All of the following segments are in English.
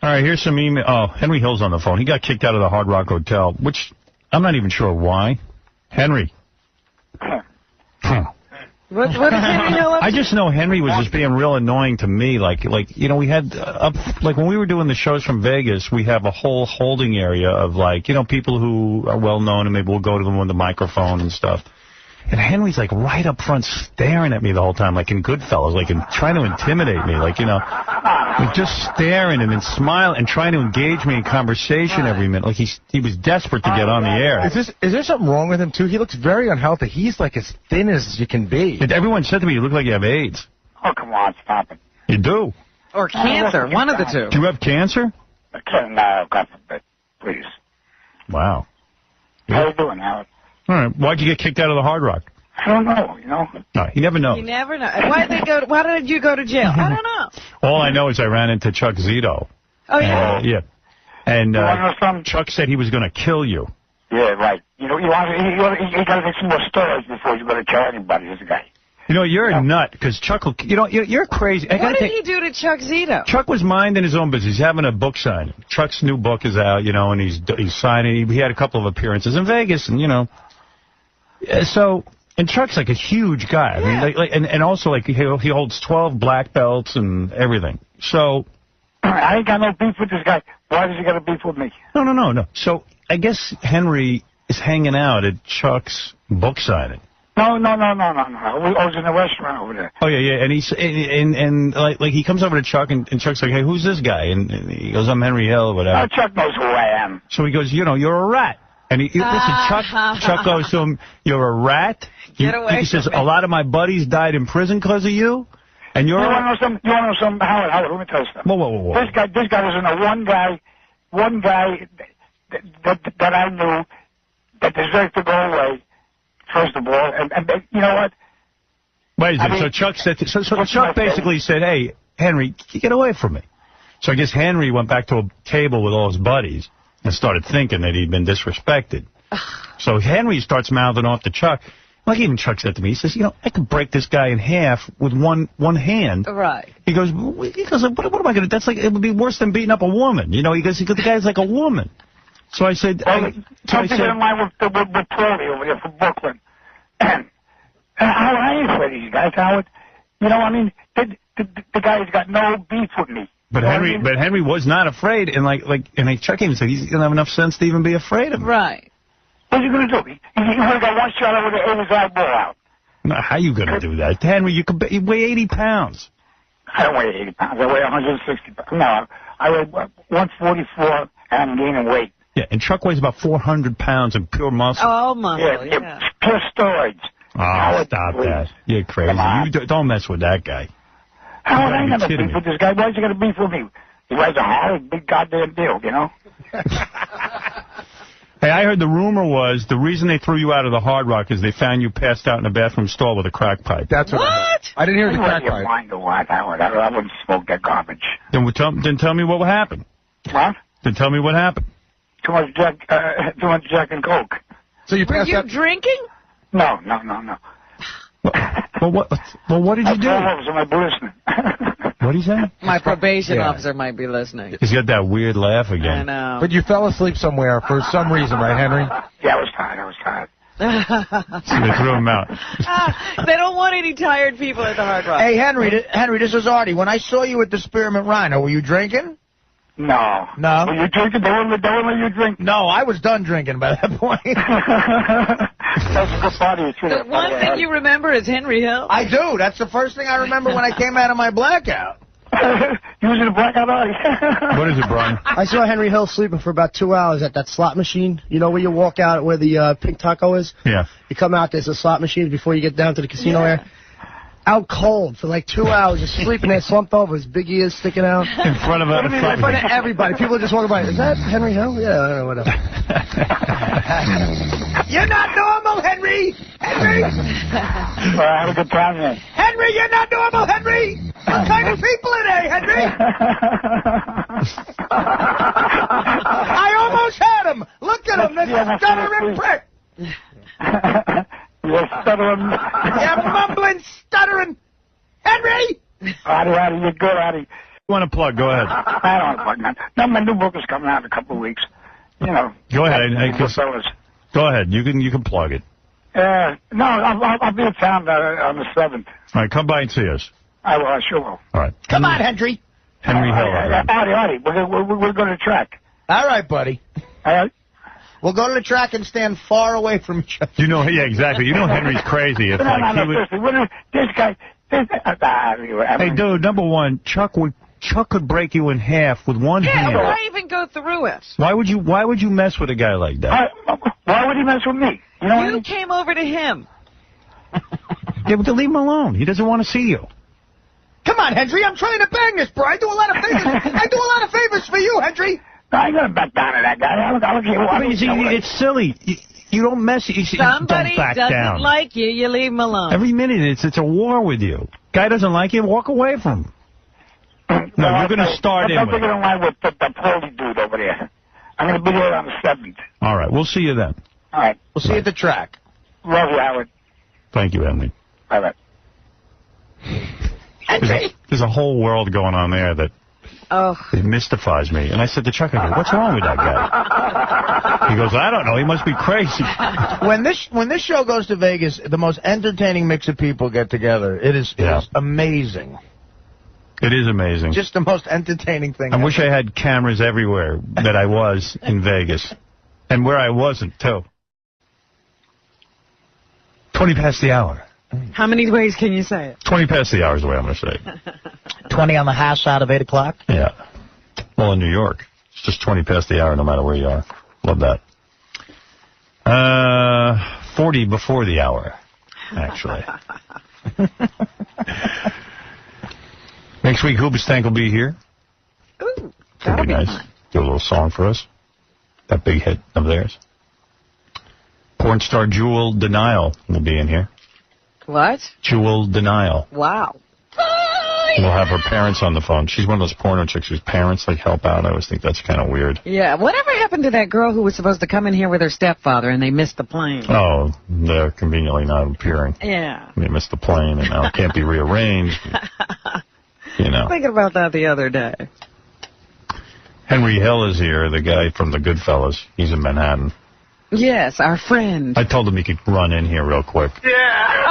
All right, here's some email. Oh, Henry Hill's on the phone. He got kicked out of the Hard Rock Hotel, which I'm not even sure why. Henry. What is Henry Hill up to? I just know Henry was just being real annoying to me. Like you know, we had like when we were doing the shows from Vegas, we have a whole holding area of like, you know, people who are well known, and maybe we'll go to them with the microphone and stuff. And Henry's like right up front staring at me the whole time, like in Goodfellas, like trying to intimidate me, like, you know, like just staring and then smiling and trying to engage me in conversation every minute. Like he was desperate to get on the air. Is there something wrong with him, too? He looks very unhealthy. He's like as thin as you can be. And everyone said to me, you look like you have AIDS. Oh, come on, stop it. You do. Or cancer, one of the two. Do you have cancer? No, God forbid, please. Wow. How you doing, Howard? All right. Why'd you get kicked out of the Hard Rock? I don't know, you know. No, you never know. You never know. Why did you go to jail? I don't know. All I know is I ran into Chuck Zito. Oh, yeah? Yeah. And You wanna know something? Chuck said he was going to kill you. Yeah, right. You know, you got to get some more stories before you go to kill anybody, this guy. You know, you're a nut, because Chuck will, you know, you're crazy. What did he do to Chuck Zito? Chuck was minding his own business. He's having a book signing. Chuck's new book is out, you know, and he's signing. He had a couple of appearances in Vegas, and, you know. So, and Chuck's like a huge guy. I mean, and also, like, he holds 12 black belts and everything. So. I ain't got no beef with this guy. Why does he got a beef with me? No. So, I guess Henry is hanging out at Chuck's book signing. No. I was in the restaurant over there. Oh, yeah. And he's, and like he comes over to Chuck, and Chuck's like, hey, who's this guy? And he goes, I'm Henry Hill, or whatever. Oh, Chuck knows who I am. So he goes, you know, you're a rat. And listen, Chuck goes to him, you're a rat? Get away He says, from me. a lot of my buddies died in prison because of you? And you're You want to know something? Howard, let me tell you something. Whoa. This guy was in a one guy that I knew that deserved to go away, first of all. And you know what? Wait a minute. So Chuck said, so Chuck basically said, hey, Henry, get away from me. So I guess Henry went back to a table with all his buddies and started thinking that he'd been disrespected. So Henry starts mouthing off to Chuck. Like even Chuck said to me, he says, you know, I could break this guy in half with one hand. Right. He goes, what am I going to, that's like, it would be worse than beating up a woman. You know, he goes, the guy's like a woman. So I said, something in line with Paulie over there from Brooklyn. And I ain't afraid of these guys, Howard. You know, I mean, the guy's got no beef with me. But Henry was not afraid, and like Chuck even said, he doesn't have enough sense to even be afraid of him. Right. What's he going to do? He would have got one shot over his eyeball out. No, how you going to do that? Henry, you weigh 80 pounds. I don't weigh 80 pounds. I weigh 160 pounds. No, I weigh 144, and I'm gaining weight. Yeah, and Chuck weighs about 400 pounds of pure muscle. Oh, muscle, yeah. Pure steroids. Oh, stop that. You're crazy. You don't mess with that guy. Howard, I ain't got no beef with this guy. Why's he got to beef with me? He wears a Harley, big goddamn deal, you know? Hey, I heard the rumor was the reason they threw you out of the Hard Rock is they found you passed out in a bathroom stall with a crack pipe. That's what I didn't hear the crack pipe. Mind or what, Howard? I wouldn't smoke that garbage. Then tell me what happened. What? Then tell me what happened. Too much Jack and Coke. So you passed out? Were you drinking? No. Well, what did you do? Officer might be listening. What did he say? My probation officer might be listening. He's got that weird laugh again. I know. But you fell asleep somewhere for some reason, right, Henry? Yeah, I was tired. So they threw him out. They don't want any tired people at the Hard Rock. Hey, Henry, this is Artie. When I saw you at the Spearmint Rhino, were you drinking? No. Were you drinking? They wouldn't let you drink? No, I was done drinking by that point. That's a good party. The one thing you remember is Henry Hill? I do. That's the first thing I remember when I came out of my blackout. You was in a blackout, Artie? What is it, Brian? I saw Henry Hill sleeping for about 2 hours at that slot machine. You know where you walk out where the Pink Taco is? Yeah. You come out, there's a slot machine before you get down to the casino area. Out cold for like 2 hours, just sleeping there, slumped over, his big ears sticking out. In front of everybody. People are just walking by. Is that Henry Hill? Yeah, whatever. You're not normal, Henry! Henry! Have a good time, man. Henry, you're not normal, Henry! What kind of people are they, Henry? I almost had him! Look at him, this stuttering prick! You're stuttering. You're mumbling, stuttering. Henry! Artie, you're good, Artie. You want to plug? Go ahead. I don't want to plug now. My new book is coming out in a couple of weeks. You know. Go ahead. Go ahead. You can plug it. No, I'll be in town on the 7th. All right, come by and see us. I sure will. All right. Come on, Henry. Henry Hill. Artie, we're going to the track. All right, buddy. All right. We'll go to the track and stand far away from each other. You know, yeah, exactly. You know Henry's crazy. It's like he would... This guy... Hey, dude, number one, Chuck could break you in half with one hand. Yeah, why even go through it? Why would you mess with a guy like that? Why would he mess with me? You know You came over to him. Yeah, but to leave him alone. He doesn't want to see you. Come on, Henry. I'm trying to bang this, bro. I do a lot of favors. I do a lot of favors for you, Henry. I ain't going to back down to that guy. I don't care what. It's silly. You don't mess. Somebody don't back doesn't down. like you, you leave him alone. Every minute, it's a war with you. Guy doesn't like you, walk away from him. No, you're going to start in with it. I'm line with the poly dude over there. I'm going to be there on the 7th. All right, we'll see you then. All right. We'll see you at the track. Love you, Howard. Thank you, Henry. Bye-bye. There's a whole world going on there that it mystifies me. And I said to Chuck, what's wrong with that guy? He goes, I don't know. He must be crazy. When this show goes to Vegas, the most entertaining mix of people get together. It is amazing. It is amazing. Just the most entertaining thing. I wish I had cameras everywhere that I was in Vegas. And where I wasn't, too. 20 past the hour. How many ways can you say it? 20 past the hour is the way I'm going to say it. 20 on the hash out of 8 o'clock? Yeah. Well, in New York, it's just 20 past the hour no matter where you are. Love that. 40 before the hour, actually. Next week, Hoobastank will be here. Ooh, that'll be nice. Fun. Do a little song for us. That big hit of theirs. Porn star Jewel Denial will be in here. What? Jewel Denial. Wow. We'll have her parents on the phone. She's one of those porno chicks whose parents help out. I always think that's kind of weird. Yeah. Whatever happened to that girl who was supposed to come in here with her stepfather and they missed the plane? Oh, they're conveniently not appearing. Yeah. They missed the plane and now it can't be rearranged. You know. Thinking about that the other day. Henry Hill is here, the guy from the Goodfellas. He's in Manhattan. Yes, our friend. I told him he could run in here real quick. Yeah.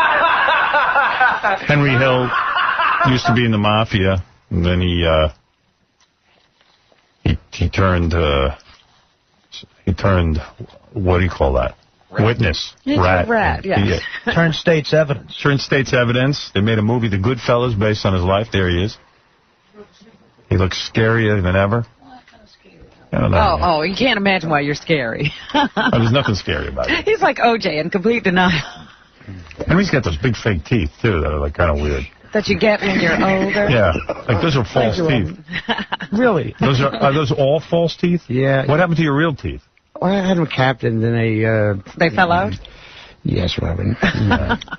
Henry Hill used to be in the mafia, and then he turned what do you call that? Rat. Witness. It's rat. A rat, yes. Turned state's evidence. Turned state's evidence. They made a movie, The Goodfellas, based on his life. There he is. He looks scarier than ever. I don't know. Oh, you can't imagine why you're scary. There's nothing scary about it. He's like OJ in complete denial. Henry's got those big fake teeth, too, that are kind of weird. That you get when you're older? Yeah. Those are false teeth. Really? Are those all false teeth? Yeah. What happened to your real teeth? Well, I had them capped and then they fell out? Yes, Robin.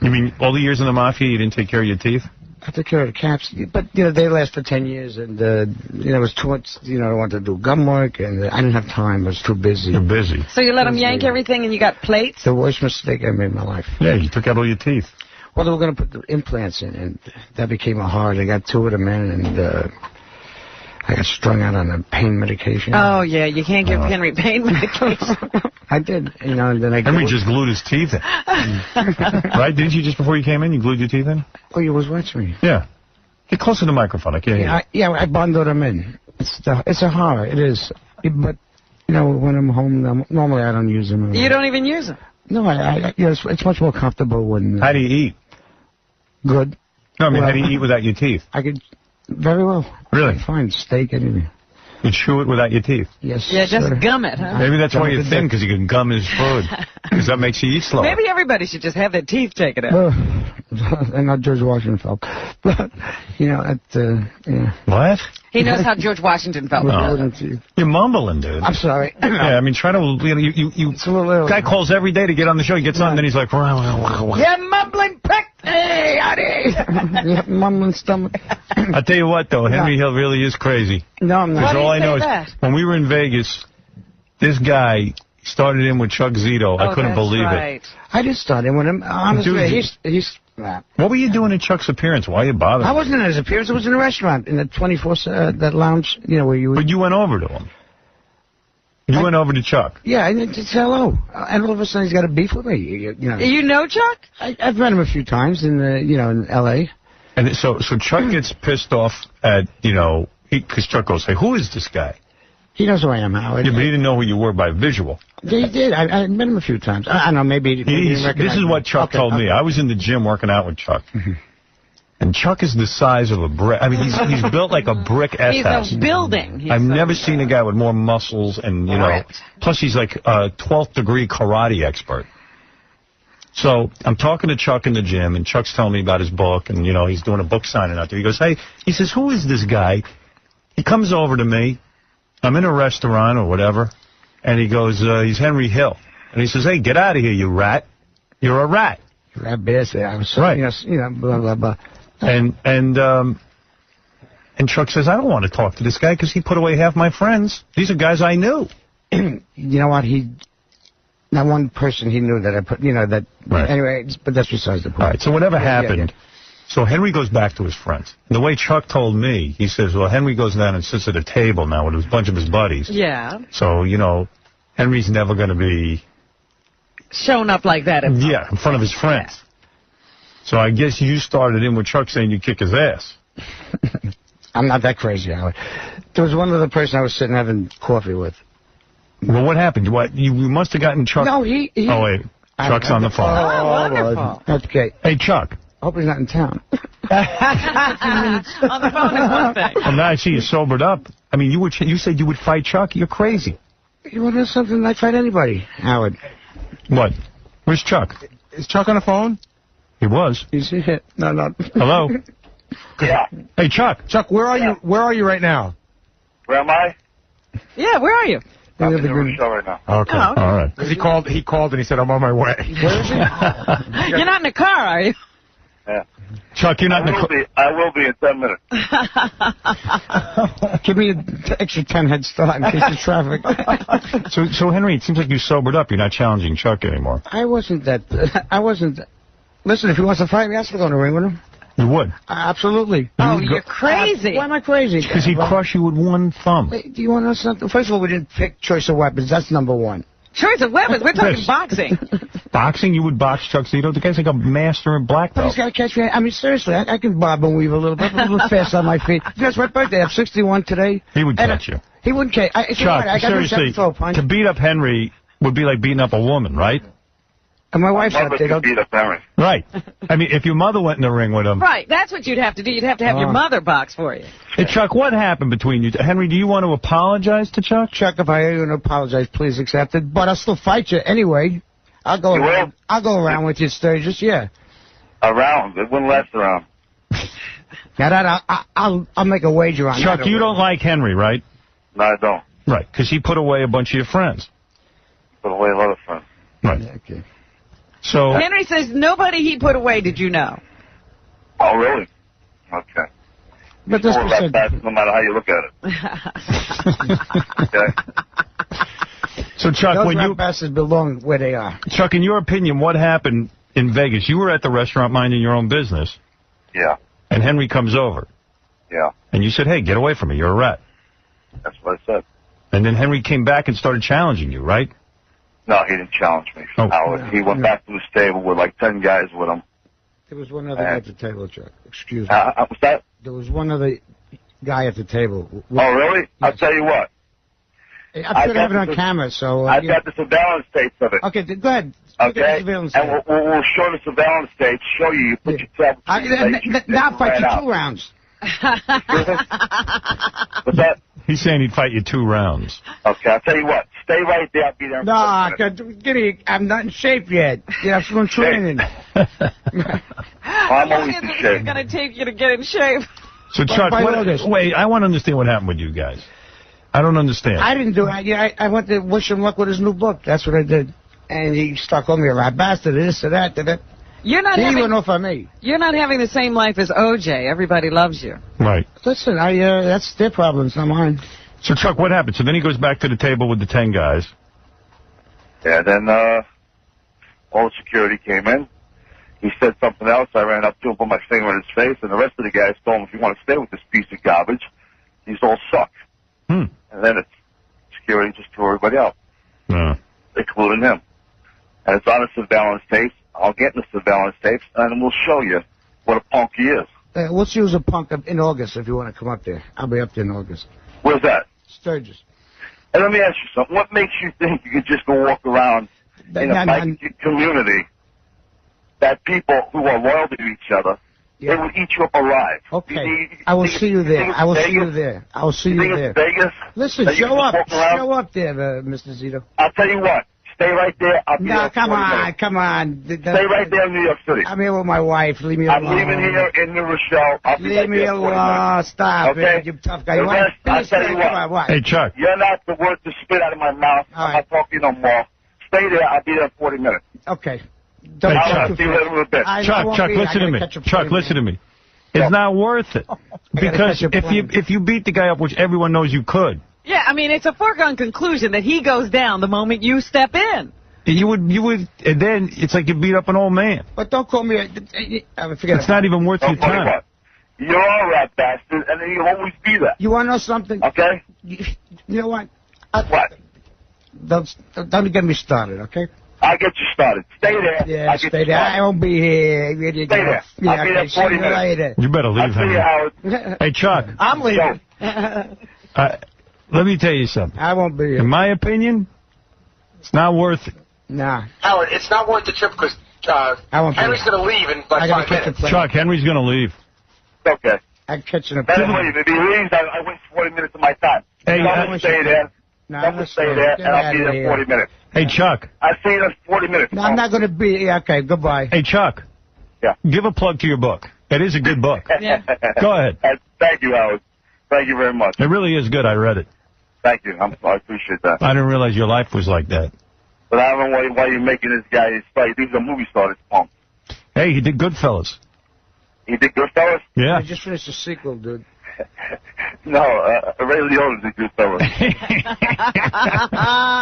You mean all the years in the mafia you didn't take care of your teeth? I took care of the caps, but, they last for 10 years, and, it was too much, I wanted to do gum work, and I didn't have time. I was too busy. You're busy. So you let them yank everything, and you got plates? The worst mistake I made in my life. Yeah, you took out all your teeth. Well, they were going to put the implants in, and that became hard. I got 2 of them in, and I got strung out on a pain medication. Oh, yeah, you can't give Henry pain medication. I did, and then Henry just glued his teeth in. Right? Didn't you just before you came in, you glued your teeth in? Oh, you was watching me. Yeah. Get closer to the microphone. I can't hear you. I bundled them in. It's a horror. It is. But, when I'm home, normally I don't use them. You don't even use them? No, it's much more comfortable when... How do you eat? Good. No, I mean, how do you eat without your teeth? I could... Very well. Really? Fine. Steak, anything. You chew it without your teeth? Yes. Yeah, just gum it, huh? Maybe that's why you're thin, because you can gum his food. Because that makes you eat slower. Maybe everybody should just have their teeth taken out. And not George Washington felt. But, yeah. What? He knows how George Washington felt. Oh. You're mumbling, dude. I'm sorry. Yeah, I mean, try to, It's a little... Guy calls every day to get on the show. He gets on, and then he's like... Yeah, mumbling prick! Hey, howdy! Yeah, mumbling stomach. I'll tell you what, though. Henry Hill really is crazy. No, I'm not. All I know is when we were in Vegas, this guy started in with Chuck Zito. I couldn't believe it. I did start in with him. Honestly, he's. What were you doing in Chuck's appearance? Why are you bothering? I wasn't in his appearance. I was in a restaurant in the 24, that lounge, you know, where you. But you went over to him. You went over to Chuck. Yeah, and just hello. And all of a sudden he's got a beef with me. You know Chuck? I've met him a few times in in L.A. And so Chuck gets pissed off at, because Chuck goes, hey, who is this guy? He knows who I am, Howard. Yeah, but he didn't know who you were by visual. Yeah, he did. I met him a few times. I don't know, maybe he this is what Chuck told me. I was in the gym working out with Chuck. And Chuck is the size of a brick. I mean, he's built like a brick S-house. He's a building. I've never seen a guy with more muscles and, plus he's like a 12th degree karate expert. So I'm talking to Chuck in the gym, and Chuck's telling me about his book, and, he's doing a book signing out there. He goes, hey, he says, who is this guy? He comes over to me. I'm in a restaurant or whatever, and he goes, he's Henry Hill. And he says, hey, get out of here, you rat. You're a rat. Rat bastard. I was right. Blah, blah, blah. And Chuck says, I don't want to talk to this guy because he put away half my friends. These are guys I knew. You know what? Not one person he knew that I put, that. Right. Anyway, but that's besides the point. All right, so whatever happened. So Henry goes back to his friends. And the way Chuck told me, he says, well, Henry goes down and sits at a table now with a bunch of his buddies. Yeah. So, Henry's never going to be shown up like that. In front of his friends. Yeah. So I guess you started in with Chuck saying you kick his ass. I'm not that crazy, Howard. There was one other person I was sitting having coffee with. Well, what happened? You must have gotten Chuck. No, he Oh, wait. Chuck's on the phone. Oh, wonderful. Okay. Hey, Chuck. I hope he's not in town. On the phone is one thing. Well, now I see you sobered up. I mean, you said you would fight Chuck. You're crazy. You want to know something? I'd fight anybody, Howard. What? Where's Chuck? Is Chuck on the phone? He was. He's here. No. Hello? Yeah. Hey, Chuck. Chuck, where are you? Where are you right now? Where am I? Yeah, where are you? I'm in the show right now. Okay. Oh, okay. All right. Because he called and he said, I'm on my way. Where is he? You're not in the car, are you? Yeah. Chuck, you're not in the car. I will be in 10 minutes. Give me an extra 10 head start in case of traffic. So, Henry, it seems like you sobered up. You're not challenging Chuck anymore. I wasn't. Listen, if he wants to fight me, I'll still go in the ring with him. You would? Absolutely. Oh, you're crazy. Why am I crazy? Because he'd crush you with one thumb. Hey, do you want to know something? First of all, we didn't pick choice of weapons. That's number one. Choice of weapons? We're talking boxing. Boxing? You would box Chuck Zito? The guy's like a master in black belt. He's got to catch me. I mean, seriously, I can bob and weave a little bit, a little fast on my feet. Guess my birthday? I'm 61 today. He would catch you. He wouldn't catch. Chuck, seriously, to beat up Henry would be like beating up a woman, right? And my wife's not there. Beat up Henry. Right. I mean, if your mother went in the ring with him. Right. That's what you'd have to do. You'd have to have your mother box for you. Hey, Chuck, what happened between you? Henry, do you want to apologize to Chuck? Chuck, if I owe you an apologize, please accept it. But I'll still fight you anyway. I'll go around with you, Sturgis, yeah. Around? It wouldn't last around. Now I'll make a wager on Chuck, you don't like Henry, right? No, I don't. Right, because he put away a bunch of your friends. Put away a lot of friends. Right. Yeah, okay. So Henry says nobody he put away did you know. Oh, really? Okay. But this percent, no matter how you look at it. Okay. So, Chuck, those when bastards belong where they are. Chuck, in your opinion, what happened in Vegas? You were at the restaurant minding your own business. Yeah. And Henry comes over. Yeah. And you said, hey, get away from me. You're a rat. That's what I said. And then Henry came back and started challenging you, right? No, he didn't challenge me. He went back to his table with like 10 guys with him. There was one other guy at the table, Chuck. Excuse me. What's that? There was one other guy at the table. Oh, really? Yes. I'll tell you what. I could have it on camera, so... I've got the surveillance tapes of it. Okay, go ahead. Okay? And we'll show the surveillance tapes, show you. You put yourself... Now fight you 2 rounds. What's that? He's saying he'd fight you 2 rounds. Okay, I'll tell you what. Stay right there. I'll be there. No, I'm not in shape yet. Yeah, I'm still training. I'm always in shape. It's going to take you to get in shape. So, Chuck, wait, I want to understand what happened with you guys. I don't understand. I didn't do it. I went to wish him luck with his new book. That's what I did. And he stuck calling me a rat bastard, this or that. You're not he went off on me. You're not having the same life as OJ. Everybody loves you. Right. Listen, that's their problem, it's not mine. So, Chuck, what happened? So then he goes back to the table with the 10 guys. And then all the security came in. He said something else. I ran up to him, put my finger in his face, and the rest of the guys told him, if you want to stay with this piece of garbage, he's all suck. And then security just threw everybody out, including him. And it's on the surveillance tapes. I'll get in the surveillance tapes, and we'll show you what a punk he is. We'll use a punk in August if you want to come up there. I'll be up there in August. Where's that? Sturgis. And let me ask you something. What makes you think you could just go walk around in a biking community that people who are loyal to each other, they will eat you up alive? Okay. I will see you there. I will see you there. I will see you there. Vegas? Listen, show up. Show up there, Mr. Zito. I'll tell you what. Stay right there. I'll be there. No, come on, come on. Stay right there in New York City. I'm here with my wife. Leave me alone. I'm leaving here in New Rochelle. I'll be Leave me alone. Stop okay? it, you tough guy. I'll tell you what. Hey, Chuck. You're not the word to spit out of my mouth. I'm not talking no more. Stay there. I'll be there in 40 minutes. Okay. Hey, Chuck. See you later in a little bit. Chuck, listen to me. Chuck, listen to me. It's not worth it. Because if you beat the guy up, which everyone knows you could. Yeah, I mean, it's a foregone conclusion that he goes down the moment you step in. You would, and then it's like you beat up an old man. But don't call me forget it's not even worth your time. You're a rat bastard, and then you'll always be that. You want to know something? Okay. You know what? What? Don't get me started, okay? I'll get you started. Stay there. Yeah, stay there. I won't be here. Stay there. Yeah, I'll be there 40 minutes. Later. You better leave, Henry. Hey, Chuck. I'm leaving. Let me tell you something. I won't be here. In my opinion, it's not worth it. Nah. Howard, it's not worth the trip because Henry's going to leave in like 5 minutes. Chuck, Henry's going to leave. Okay. I'm catching a plane. Let him leave. If he leaves, I waste 40 minutes of my time. Hey, I'm going to stay there. I'm going to stay there, and I'll be there in 40 minutes. Hey, Chuck. I'll see you in 40 minutes. No, I'm not going to be. Yeah, okay, goodbye. Hey, Chuck. Yeah. Give a plug to your book. It is a good book. Yeah. Go ahead. Thank you, Howard. Thank you very much. It really is good. I read it. Thank you. I appreciate that. I didn't realize your life was like that. But I don't know why you're making this guy fight. He's a movie star, this punk. Hey, he did Goodfellas. He did Goodfellas? Yeah. I just finished the sequel, dude. No, Ray Liotta did Goodfellas.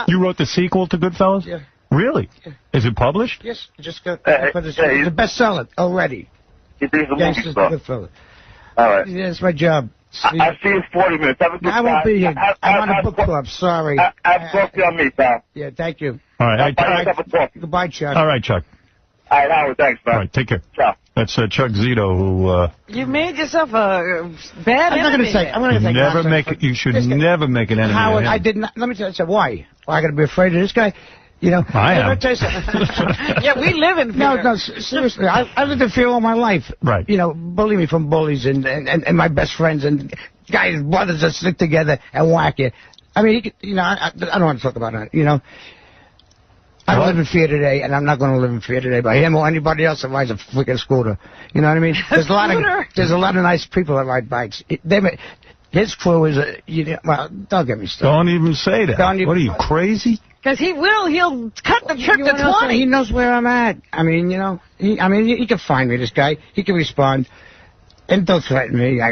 You wrote the sequel to Goodfellas? Yeah. Really? Yeah. Is it published? Yes. Just got it's a bestseller already. He's a movie star. Goodfellas. All right. Yeah, it's my job. I'll see you in 40 minutes. Have a good I won't be here. I'm on a book club. Sorry. I'll talk to you on me, pal. Yeah, thank you. All right. Goodbye, Chuck. All right, Chuck. All right, Howard. Thanks, man. All right, take care. Ciao. That's Chuck Zito, who... You made yourself a bad enemy. I'm not going to say... Never make it. You should never make an enemy. Howard, I did not... Let me tell you why. Why I got to be afraid of this guy? You know, I am. Let me tell you something. Yeah, we live in fear. No, seriously. I lived in fear all my life. Right. You know, bully me from bullies and my best friends and guys, brothers that stick together and whack you. I mean, I don't want to talk about that, you know. I don't live in fear today, and I'm not going to live in fear today by him or anybody else that rides a freaking scooter. You know what I mean? There's a lot of nice people that ride bikes. His crew is well, don't get me started. Don't even say that. What are you, crazy? Because he'll cut the trip to 20. He knows where I'm at. I mean, you know, he can find me, this guy. He can respond. And don't threaten me. I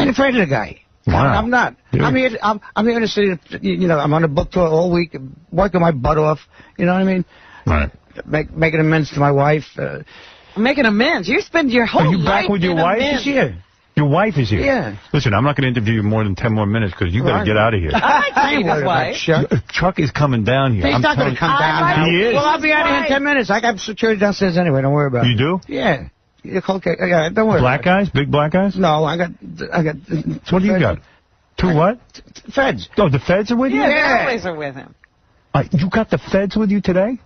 ain't afraid of the guy. Wow. I'm not. Yeah. I'm here in the city. You know, I'm on a book tour all week, working my butt off. You know what I mean? Right. Making amends to my wife. Making amends? You spend your whole life. Are you back with your wife? She's here. Your wife is here? Yeah. Listen, I'm not going to interview you more than 10 more minutes because you got to get out of here. I ain't his wife. Chuck is coming down here. He's not going to come down. He is. Well, I'll be out of here in 10 minutes. I got security downstairs anyway. Don't worry about it. You do? Yeah. Okay. Yeah, don't worry. Black guys? Big black guys? No, I got. What do you got? Two what? Feds. Oh, the feds are with you? Yeah, they always are with him. You got the feds with you today?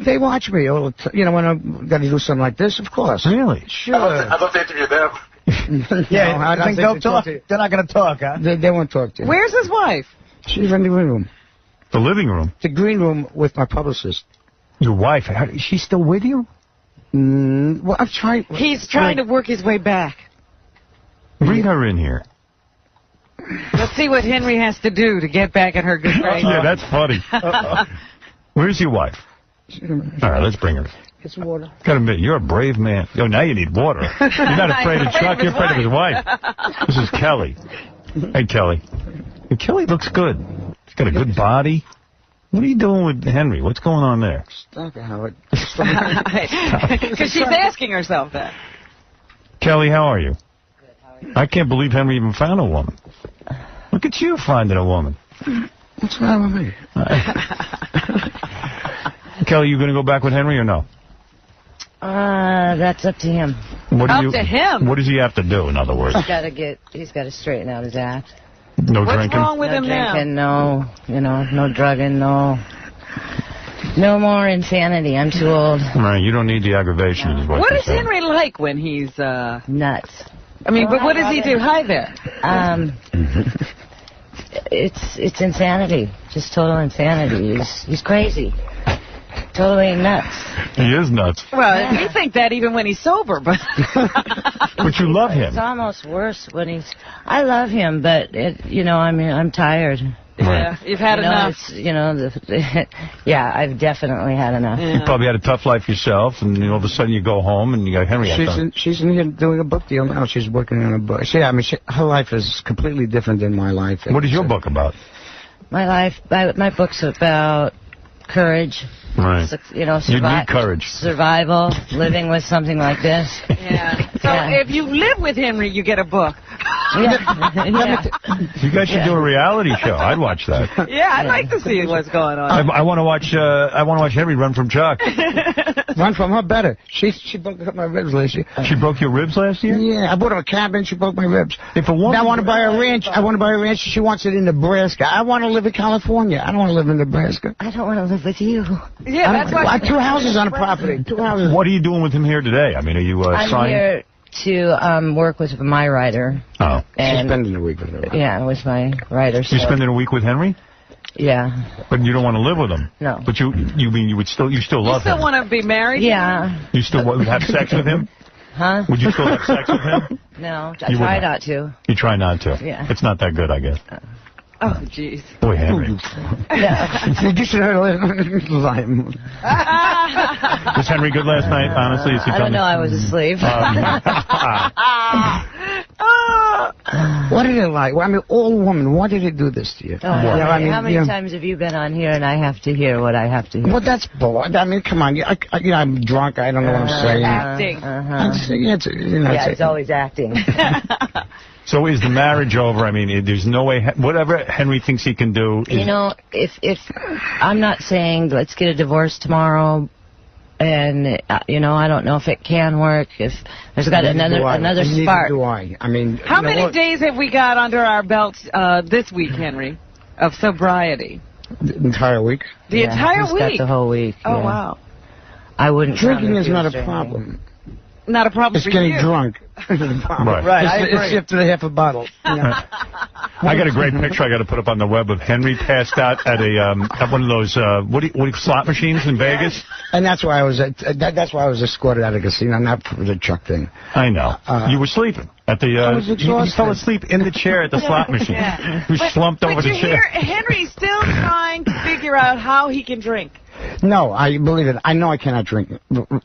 They watch me all the time. You know, when I'm going to do something like this, of course. Really? Sure. I'd love to interview them. Yeah, no, I don't think they'll talk. They're not going to talk, huh? They won't talk to you. Where's his wife? She's in the green room. The living room? The green room with my publicist. Your wife? Is she still with you? Well, I'm trying. He's trying to work his way back. Bring her in here. Let's see what Henry has to do to get back at her good graces. Yeah, that's funny. Where's your wife? All right, let's bring her. Get some water. Gotta admit, you're a brave man. Oh, now you need water. You're not afraid of Chuck, you're afraid of his wife. This is Kelly. Hey, Kelly. Hey, Kelly looks good. He's got a good body. What are you doing with Henry? What's going on there? Stop it, Howard. Because she's asking herself that. Kelly, how are you? Good, how are you? I can't believe Henry even found a woman. Look at you finding a woman. What's wrong with me? Kelly, you going to go back with Henry or no? That's up to him. Up to him? What does he have to do, in other words? He's got to straighten out his act. No What's drinking? What's wrong with him drinking, now? No drugging, no more insanity. I'm too old. Right, you don't need the aggravation. Is what is Henry like when he's nuts? I mean, but what does he do? Hi there. It's insanity. Just total insanity. He's crazy. Totally nuts. He is nuts. Well, we think that even when he's sober, but... But you love him. It's almost worse when he's... I love him, but, I'm tired. Yeah, you've had enough. Yeah, I've definitely had enough. Yeah. You probably had a tough life yourself, and all of a sudden you go home and you got Henry. She's in here doing a book deal now. She's working on a book. Her life is completely different than my life. What is your book about? My book's about courage. Right. You need courage. Survival, living with something like this. Yeah. So if you live with Henry, you get a book. Yeah. You guys should do a reality show. I'd watch that. Yeah, I'd like to see what's going on. I want to watch. I want to watch Henry run from Chuck. Run from her better. She broke up my ribs last year. She broke your ribs last year? Yeah, I bought her a cabin. She broke my ribs. If a woman, I want to buy a ranch. She wants it in Nebraska. I want to live in California. I don't want to live in Nebraska. I don't want to live with you. Yeah, that's why. I have 2 houses on the property. 2 houses. What are you doing with him here today? I mean, are you I'm here to work with my writer. Oh. She's spending a week with her. Yeah, with my writer. You're spending a week with Henry? Yeah. But you don't want to live with him? No. But you mean you still love him? You still want to be married? Yeah. You still would have sex with him? Huh? Would you still have sex with him? No, I try not to. You try not to? Yeah. It's not that good, I guess. Oh, jeez. Boy, Henry. You should have heard Was Henry good last night, honestly? I don't know. I was asleep. What did it like? Well, I mean, all woman, why did it do this to you? Oh, how many times have you been on here and I have to hear what I have to hear? Well, that's bull. I mean, come on. I'm drunk. I don't know what I'm saying. Acting. It's always acting. So is the marriage over? I mean, there's no way, whatever Henry thinks he can do. If I'm not saying let's get a divorce tomorrow, and I don't know if it can work. If there's got another spark. Neither do I. I mean, how many days have we got under our belts this week, Henry, of sobriety? The entire week. The entire week. Got the whole week. Oh wow. I wouldn't. Drinking is not a problem. Not a problem for you. It's getting drunk. Right. It's after the half a bottle. I got a great picture I got to put up on the web of Henry passed out at at one of those what do you slot machines in Vegas. And that's why I was escorted out of the casino, not for the Chuck thing. I know. You were sleeping at the. You fell asleep in the chair at the slot machine. You slumped over the chair. Henry's still trying to figure out how he can drink. No, I believe it. I know I cannot drink.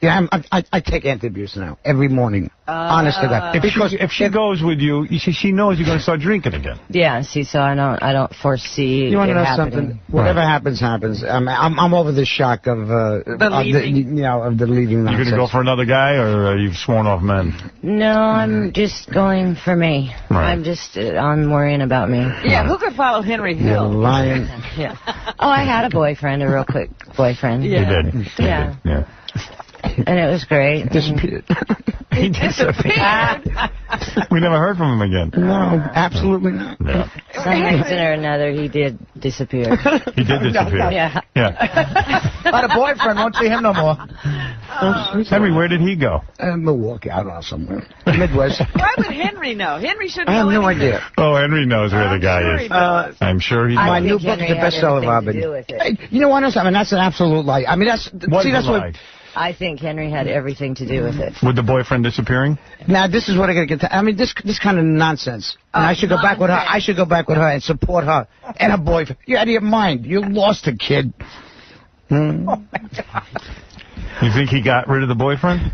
I take anti-abuse now every morning. Honest to God. If she goes with you, she knows you're going to start drinking again. Yeah. See, so I don't foresee. You want to know happening. something? Whatever happens, happens. I'm over the shock of the leaving nonsense. You going to go for another guy, or are you sworn off men? No, I'm just going for me. Right. I'm worrying about me. Yeah. Who could follow Henry Hill? You're lying. Yeah. Oh, I had a boyfriend, a real quick boyfriend. Yeah. You did. Yeah. And it was great. Disappeared. He disappeared. We never heard from him again. No, absolutely not. No. Some reason or another, he did disappear. He did disappear. Yeah. Not a boyfriend. Won't see him no more. Henry, where did he go? Milwaukee, I don't know, somewhere. Midwest. Why would Henry know? Henry should know. I have no anything. idea. Oh, Henry knows where the guy is. I'm sure he does. My new book is a bestseller, Robin. You know what? I mean, that's an absolute lie. I mean, that's what. I think Henry had everything to do with it. With the boyfriend disappearing? Now, this is what I got to get to. I mean, this kind of nonsense. And I should go back with her. I should go back with her and support her and her boyfriend. You're out of your mind. You lost a kid. You think he got rid of the boyfriend?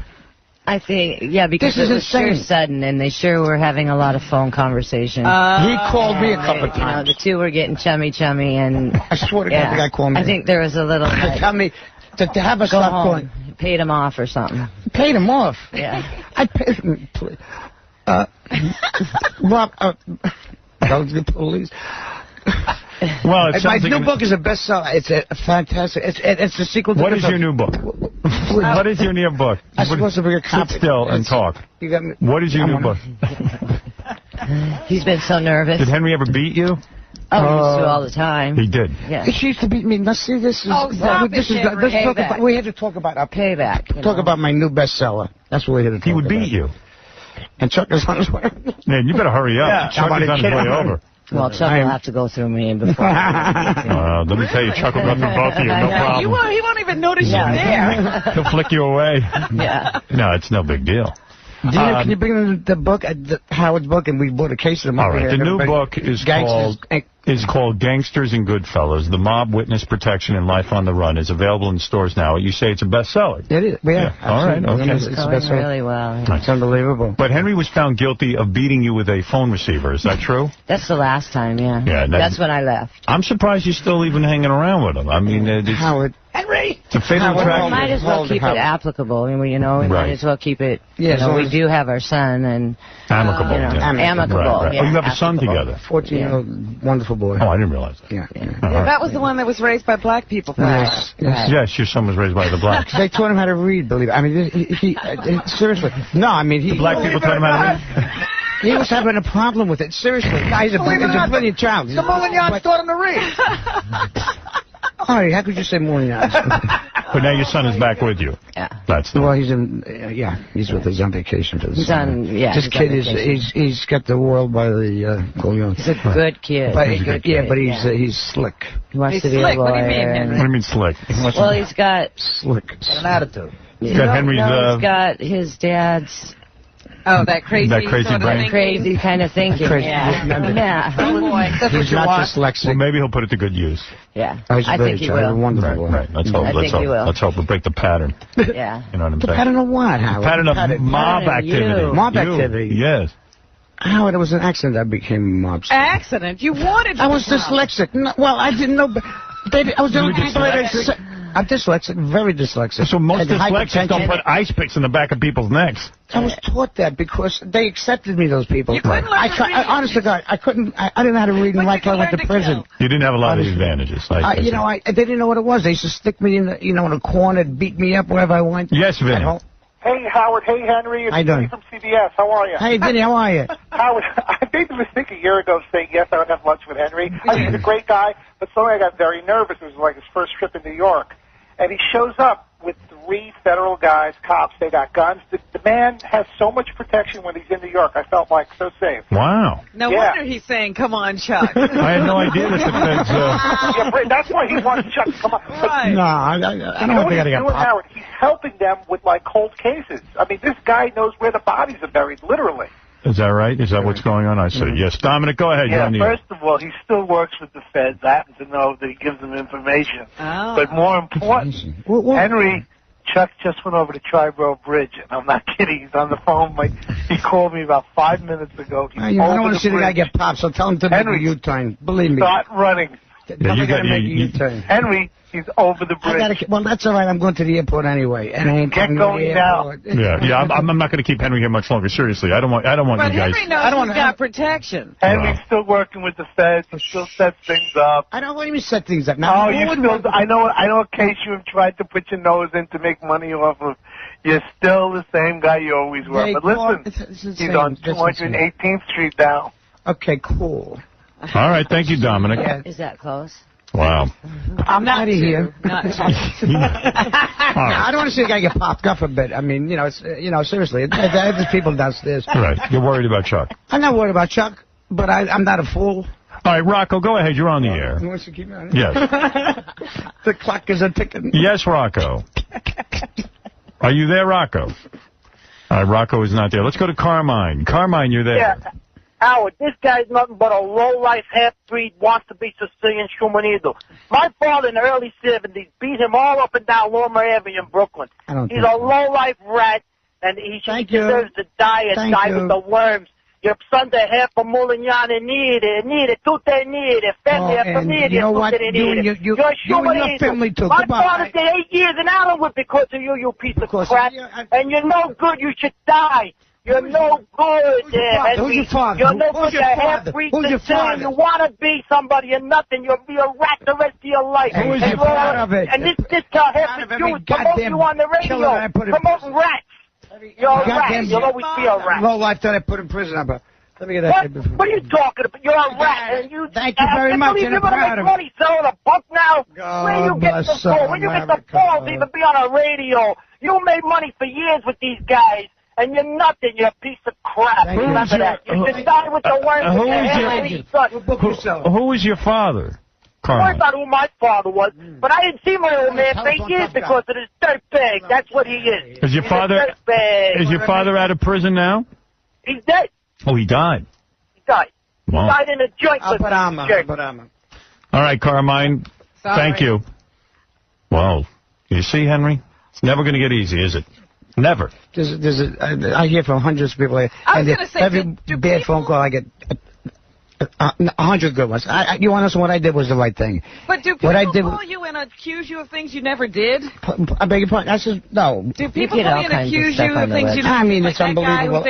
I think, yeah, because This is it was sure insane. sudden, and they sure were having a lot of phone conversation. He called me a couple You know, times. the two were getting chummy, and I swear to God, the guy called me. I think there was a little, like, Tell me to have us go stop home, calling. paid him off or something. Paid him off. Yeah. I paid him. Please. Rob, don't get police. Well, it My sounds like new book is a bestseller. It's a fantastic. It's the sequel to What is your new book? What is your new book? I'm supposed to bring a copy. Sit still and talk. You got me. What is your new book? He's been so nervous. Did Henry ever beat you? Oh, he used to all the time. He did. Yeah. She used to beat me. Now see, this is. Payback. We had to talk about our Payback. Talk about my new bestseller. That's what we had to talk about. He would beat you. And Chuck is on his way. Man, you better hurry up. Yeah. Chuck is on his way over. Well, Chuck will have to go through me before. Let me tell you, Chuck will go through both of you. No problem. He won't even notice you're there. He'll flick you away. Yeah. No, it's no big deal. Dina, can you bring in the book, Howard's book, and we bought a case of them. All over right, here. the new book is called Gangsters and Goodfellas, The Mob, Witness Protection, and Life on the Run. Is available in stores now. You say it's a bestseller. It is. Yeah. All right, okay. It's Going really well. It's unbelievable. But Henry was found guilty of beating you with a phone receiver. Is that true? That's the last time, yeah. Yeah, that's when I left. I'm surprised you're still even hanging around with him. I mean, Howard. Henry! It's a fatal attraction. We might as well keep it applicable. We might as well keep it. Yeah, you know, we do have our son and amicable. Amicable. Right. Yeah, oh, you have a son together. 14-year-old wonderful boy. Oh, I didn't realize that. Yeah. That was the one that was raised by black people. Yes. Yes, your son was raised by the blacks. They taught him how to read, believe it. I mean, seriously. No, I mean, The black people taught him how to read? He was having a problem with it. Seriously. He's a brilliant child. The Moulignans taught him to read. All right, how could you say Moulignans? But now your son is back with you. Yeah. That's well, he's in. He's with us on vacation for the He's summer. on. Yeah. This kid he's got the world by the collar. He's a good kid. But he's slick. He wants to be a lawyer. What do you mean, Henry? What do you mean slick? Well, he's got slick. An attitude. He's got Henry's. He's got his dad's. Oh, that crazy brain. Crazy kind of thinking. Yeah. Oh, boy. He's not dyslexic. Well, maybe he'll put it to good use. Yeah. I think he will. Wonderful. Right. Let's hope. Let's hope we break the pattern. Yeah. You know what I'm saying? Pattern of what, Howard? Pattern of mob activity. Mob activity. Yes. Howard, it was an accident. I became a mobster. Accident? You wanted to I was dyslexic. No, well, I didn't know. I was the only people that I'm dyslexic, very dyslexic. So most dyslexics don't put ice picks in the back of people's necks. I was taught that because they accepted me, those people. You couldn't learn to read. Honest to God, I couldn't. I didn't know how to read and write until I went to prison. You didn't have a lot of advantages. They didn't know what it was. They used to stick me in, in a corner, beat me up wherever I went. Yes, Vinny. Hey, Howard. Hey, Henry. It's Vinny from CBS. How are you? Hey, Vinny. How are you? Howard, I made the mistake a year ago saying yes, I would have lunch with Henry. I think he's a great guy, but suddenly I got very nervous. It was like his first trip in New York. And he shows up with 3 federal guys, cops. They got guns. The man has so much protection when he's in New York. I felt like so safe. Wow. No wonder he's saying, come on, Chuck. I had no idea that the feds... Yeah, that's why he wants Chuck to come on. Right. No, I don't think I got popped. Howard, he's helping them with, like, cold cases. I mean, this guy knows where the bodies are buried, literally. Is that right? Is that what's going on? I said yes. Dominic, go ahead. Yeah, first of all, he still works with the feds. I happen to know that he gives them information. Oh. But more important, Henry, Chuck just went over to Triborough Bridge, and I'm not kidding. He's on the phone. He called me about 5 minutes ago. I don't want to see the guy get popped, so tell him to make a U-turn. Believe me. Start running. Yeah, you got to make a U-turn. Henry, he's over the bridge. Well, that's all right. I'm going to the airport anyway, and I ain't Get going now. Yeah. I'm not going to keep Henry here much longer. Seriously, I don't want but you guys. Henry knows he's got protection. Henry's still working with the feds. He still sets things up. I don't want him to set things up. Now, I know a case you have tried to put your nose in to make money off of. You're still the same guy you always were. But listen, he's on 218th Street now. Okay, cool. All right, thank you, Dominic. Is that close? Wow. I'm out of here. Not I don't want to see a guy get popped up a bit. I mean, seriously, there's people downstairs. Right. You're worried about Chuck. I'm not worried about Chuck, but I'm not a fool. All right, Rocco, go ahead. You're on the air. You want to keep me on? Yes. The clock is a ticking. Yes, Rocco. Are you there, Rocco? All right, Rocco is not there. Let's go to Carmine. Carmine, you're there. Yeah. Howard, this guy's nothing but a low-life half-breed, wants to be Sicilian Schumanido. My father in the early 70s beat him all up and down Lorimer Avenue in Brooklyn. He's a low-life rat, and he deserves to die and die with the worms. Your son's a half a Mulignana nere, tutte nere, femme nere, you know what? You and your family too. My father did 8 years in Allenwood because of you, you piece of crap. And you're no good, you should die. You're no good, Henry. Who's your father? You're no good, you're half-breed. Who's your father? You want to be somebody and nothing. You'll be a rat the rest of your life. Who is your father? And this half the Jews promote you on the radio, promoting rats. You're a rat. You'll always be a rat. Low life that I put in prison. Let me get that. What are you talking about? You're a rat. And you, thank you very much. You're going to make money selling a book now? Where you get the balls? Where you get the balls to even be on a radio? You made money for years with these guys. And you're nothing, you're a piece of crap. Remember that. You should start with the worms Who is your father? I thought who my father was, but I didn't see my old man for 8 years because of this dirtbag. That's what he is. Is your father out of prison now? He's dead. Oh, he died. He died. Wow. He died in a joint. All right, Carmine. Thank you. Well, you see, Henry, it's never going to get easy, is it? Never. I hear from hundreds of people. Every bad phone call I get, 100 good ones. You want to know what I did was the right thing. But do people call you and accuse you of things you never did? I beg your pardon. I said no. Do people call you and accuse you of things you never did? I mean, it's unbelievable.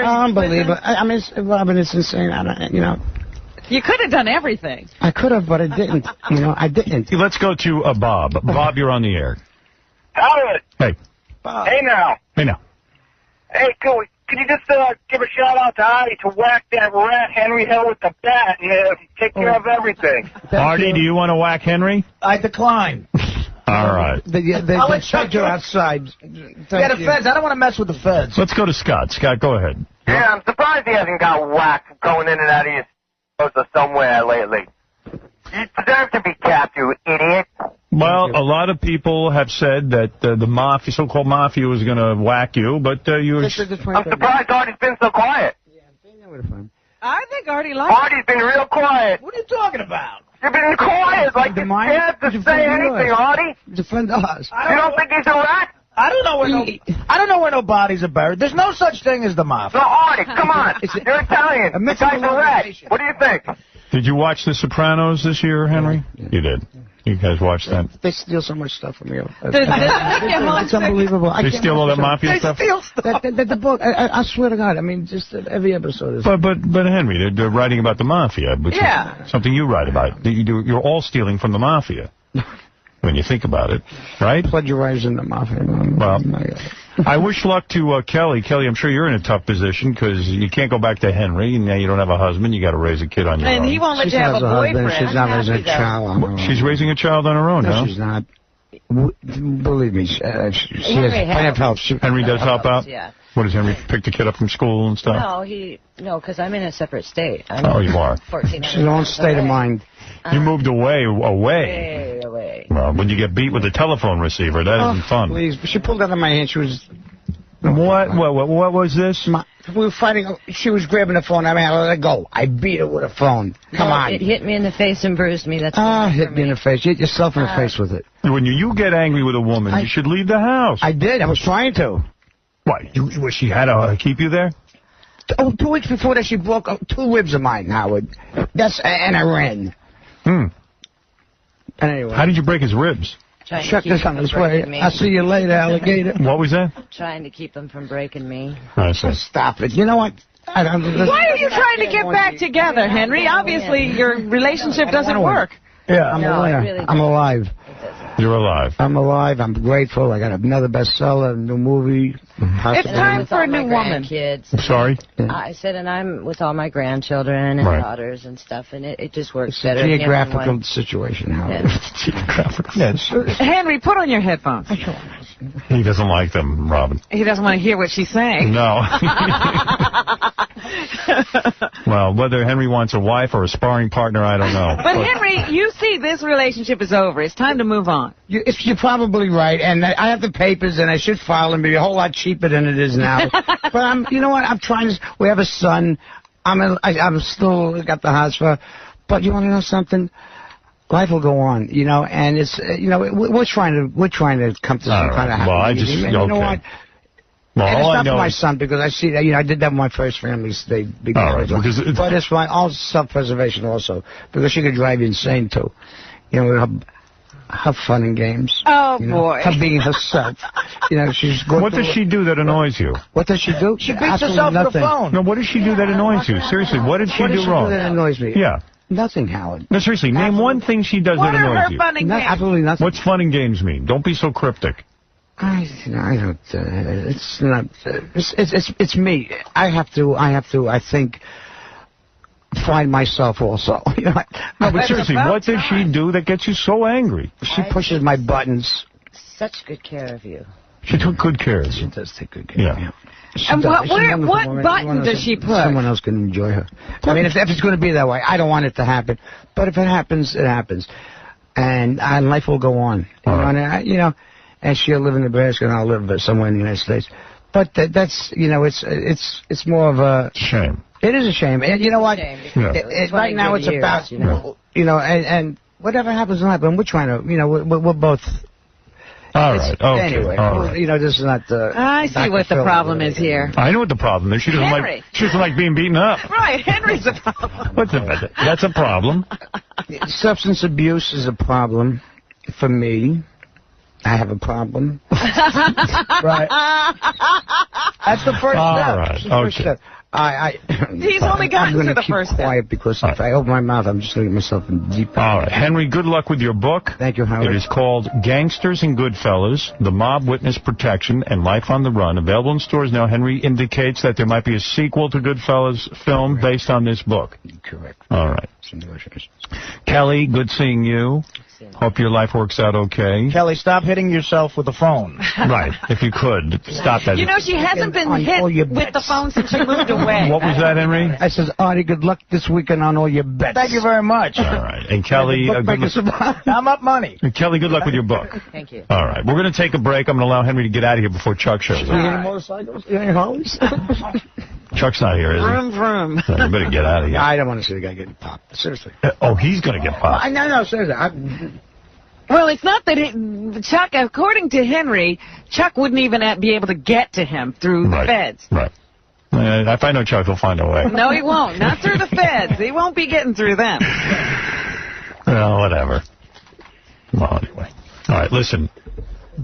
Unbelievable. I mean, Robin, it's insane. You could have done everything. I could have, but I didn't. I didn't. Let's go to Bob. Bob, you're on the air. Howard. Hey. Hey now. Hey now. Hey, can you just give a shout out to Artie to whack that rat Henry Hill with the bat and take care of everything? Artie, do you want to whack Henry? I decline. All right. I'll let Chuck go outside. The feds. I don't want to mess with the feds. Let's go to Scott. Scott, go ahead. Yeah, I'm surprised he hasn't got whacked going in and out of his house or somewhere lately. You deserve to be capped, you idiot. Well, a lot of people have said that the mafia, so-called mafia, was going to whack you, but you... I'm surprised Artie's been so quiet. I think Artie likes it. Artie's been real quiet. What are you talking about? You've been quiet, like you're scared to say anything, Artie. Defend us. You don't think he's a rat? I don't know where no bodies are buried. There's no such thing as the mafia. So, Artie, come on. You're Italian. The guy's a rat. What do you think? Did you watch The Sopranos this year, Henry? Yeah. You did. You guys watched that? They steal so much stuff from you. It's unbelievable. They steal all that mafia stuff? They steal stuff. The book, I swear to God, I mean, just every episode is... But Henry, they're writing about the mafia, which is something you write about. You're all stealing from the mafia. When you think about it, right? Plagiarizing the mafia. Well, I wish luck to Kelly. Kelly, I'm sure you're in a tough position because you can't go back to Henry, and now you don't have a husband. You got to raise a kid on your own. And he won't let you have a boyfriend. She's not raising a child on her own. She's raising a child on her own, no? She's not. Believe me, she has plenty of help. Henry does help out? Yeah. What, does Henry pick the kid up from school and stuff? No, because I'm in a separate state. You are. 14 She's in her own state of mind. You moved away. Way away. Well, when you get beat with a telephone receiver, that isn't fun. Please, she pulled out of my hand. She was... What was this? We were fighting. She was grabbing the phone. I mean, I let her go. I beat her with a phone. Come on. It hit me in the face and bruised me. That's hit me in the face. You hit yourself in the face with it. When you get angry with a woman, you should leave the house. I did. I was trying to. What? She had to keep you there? 2 weeks before that, she broke 2 ribs of mine, Howard. And I ran. Anyway. How did you break his ribs? Chuck this on his way. I'll see you later, alligator. What was that? Trying to keep them from breaking me. Stop it. You know what? Why are you trying to get back together, Henry? Obviously, your relationship doesn't work. Yeah, I'm alive. You're alive. I'm alive. I'm grateful. I got another bestseller, a new movie. It's time for a new woman. Kids. I'm sorry? I said, and I'm with all my grandchildren and daughters and stuff, and it just works better. It's a geographical situation, Howard. Henry, put on your headphones. He doesn't like them, Robin. He doesn't want to hear what she's saying. No. Well, whether Henry wants a wife or a sparring partner, I don't know. But Henry, you see this relationship is over. It's time to move on. You're probably right, and I have the papers, and I should file them. Be a whole lot cheaper than it is now. But you know what? I'm trying to. We have a son. I'm still got the house for. But you want to know something? Life will go on, and it's we're trying to come to some kind of happy medium. You know what? Well, and all it's I not know for my is... son, because I see that, I did that with my first family. They All right, because but it's my all self-preservation also, because she could drive you insane, too. Her fun and games. Oh, boy. Her being herself. She's going What does she do that annoys you? What does she do? She beats herself with the phone. No, what does she do that annoys you? Seriously, what did she do wrong? What does she do that annoys me? Yeah. Nothing, Howard. No, seriously, name one thing she does that annoys you. What are her fun and games? Absolutely nothing. What's fun and games mean? Don't be so cryptic. I don't. It's not. It's me. I have to. I think. Find myself also. No, but seriously, what does she do that gets you so angry? She pushes my buttons. Such good care of you. She took good care of you. She does take good care of you. And what button does she push? Someone else can enjoy her. I mean, if it's going to be that way, I don't want it to happen. But if it happens, it happens. And life will go on. And she'll live in Nebraska and I'll live somewhere in the United States. But that's, it's more of a... Shame. It is a shame. And you know what? Right now it's about, and whatever happens will happen. We're trying to, we're both... All right. Okay. Anyway, all right. This is not the... I see what the problem is here. I know what the problem is. She doesn't like being beaten up. Right, Henry's the problem. That's a problem. Substance abuse is a problem for me. I have a problem. Right. That's the first step. All right. Okay. He's only gotten to the first step. I'm going to keep quiet because if I open my mouth, I'm just going to get myself in deep... All right. Henry, good luck with your book. Thank you, Howard. It is called Gangsters and Goodfellas, The Mob Witness Protection and Life on the Run. Available in stores now. Henry indicates that there might be a sequel to Goodfellas film based on this book. Correct. All right. Kelly, good seeing you. Hope your life works out okay. Kelly, stop hitting yourself with the phone. Right, if you could. Stop that. She hasn't been hit with the phone since she moved away. What was that, Henry? I says, Artie, good luck this weekend on all your bets. Thank you very much. All right. And Kelly... I'm up money. And Kelly, good luck with your book. Thank you. All right. We're going to take a break. I'm going to allow Henry to get out of here before Chuck shows up. Any motorcycles? Any Harleys? Chuck's not here, is he? Vroom, vroom. No, you better get out of here. I don't want to see the guy getting popped. Seriously. He's going to get popped. No, seriously. Well, it's not that Chuck, according to Henry, Chuck wouldn't even be able to get to him through the feds. Right. If I know Chuck, he'll find a way. No, he won't. Not through the feds. He won't be getting through them. Well, whatever. Well, anyway. All right, listen.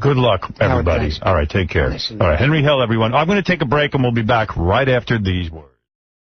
Good luck, everybody. All right, take care. All right, Henry Hill, everyone. I'm going to take a break, and we'll be back right after these words.